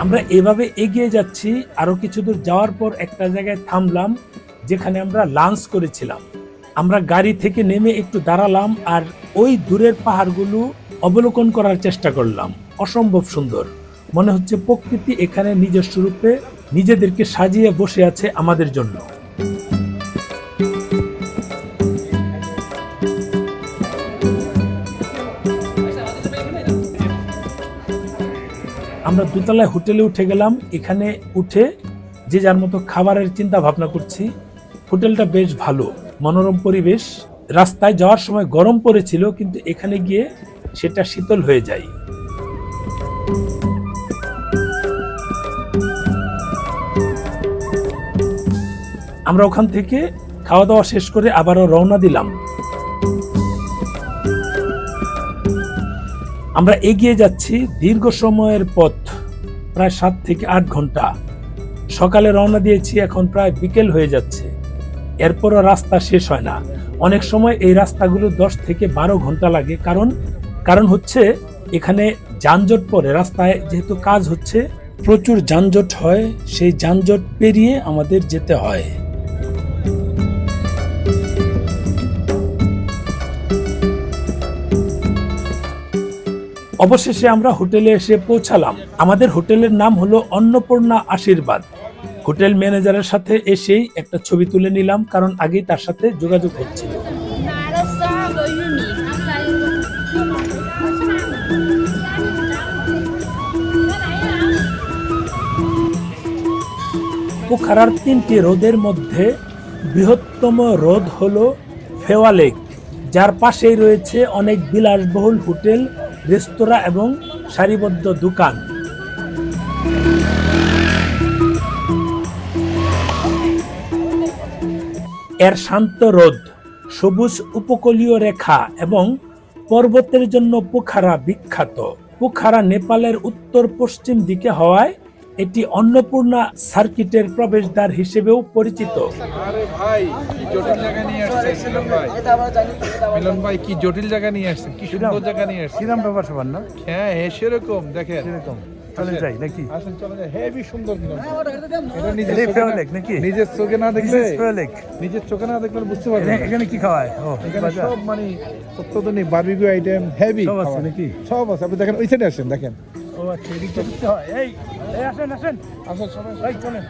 আমরা এভাবে এগিয়ে যাচ্ছি। আরো কিছু দূর যাওয়ার পর একটা জায়গায় থামলাম, যেখানে আমরা লাঞ্চ করেছিলাম। আমরা গাড়ি থেকে নেমে একটু দাঁড়ালাম আর ওই দূরের পাহাড়গুলো অবলোকন করার চেষ্টা করলাম। অসম্ভব সুন্দর, মনে হচ্ছে প্রকৃতি এখানে নিজস্ব রূপে নিজেদেরকে সাজিয়ে বসে আছে আমাদের জন্য। আমরা দোতলায় হোটেলে উঠে গেলাম। এখানে উঠে যে যার মতো খাবারের চিন্তা ভাবনা করছি। হোটেলটা বেশ ভালো, মনোরম পরিবেশ। রাস্তায় যাওয়ার সময় গরম পড়েছিল, কিন্তু এখানে গিয়ে সেটা শীতল হয়ে যায়। আমরা ওখান থেকে খাওয়া দাওয়া শেষ করে আবারও রওনা দিলাম। আমরা এগিয়ে যাচ্ছি দীর্ঘ সময়ের পথ, প্রায় 7 থেকে 8 ঘন্টা। সকালে রওনা দিয়েছি, এখন প্রায় বিকেল হয়ে যাচ্ছে। এরপরও রাস্তা শেষ হয় না। অনেক সময় এই রাস্তাগুলো 10 থেকে 12 ঘন্টা লাগে। কারণ হচ্ছে এখানে যানজট পড়ে। রাস্তায় যেহেতু কাজ হচ্ছে, প্রচুর যানজট হয়। সেই যানজট পেরিয়ে আমাদের যেতে হয়। অবশেষে আমরা হোটেলে এসে পৌঁছালাম। আমাদের হোটেলের নাম হলো অন্নপূর্ণা আশীর্বাদ। হোটেল ম্যানেজারের সাথে এসেই একটা ছবি তুলে নিলাম, কারণ আগেই তার সাথে যোগাযোগ হচ্ছিল। পোখারার 3টি হ্রদের মধ্যে বৃহত্তম হ্রদ হলো ফেওয়া লেক, যার পাশেই রয়েছে অনেক বিলাসবহুল হোটেল, রেস্তোরাঁ এবং সারিবদ্ধ দোকান। এর শান্ত হ্রদ, সবুজ উপকূলীয় রেখা এবং পর্বতের জন্য পোখারা বিখ্যাত। পোখারা নেপালের উত্তর পশ্চিম দিকে হওয়ায় এটি অন্নপূর্ণা সার্কিটের প্রবেশদ্বার হিসেবেও পরিচিত। আরে ভাই, কি জটিল জায়গা নিয়ে আসছেন মিলন ভাই। মিলন ভাই, কি জটিল জায়গা নিয়ে আসছেন, কি সুন্দর জায়গা নিয়ে আসছেন। কিরম ব্যাপার সবার না? হ্যাঁ, সেরকম দেখেন। এরকম চলে যাই নাকি? আসেন, চলে যাই। হেভি সুন্দর মিলন ভাই। এটা এই ফেওয়া লেক নাকি? নিজের চোখে না দেখলে, ফেওয়া লেক। নিজের চোখে না দেখলে বুঝতে পারবেন না। এখানে কি খাওয়ায়? ও, এখানে সব মানে অত্যাধুনিক বারবিকিউ আইটেম, হেভি সব আছে নাকি? সব আছে। আপনি দেখেন, ওই সাইডে আসেন, দেখেন। ও আচ্ছা, এদিকে ঢুকতে হয়। এই আসেন আসেন, আসেন সবাই। এই চলেন।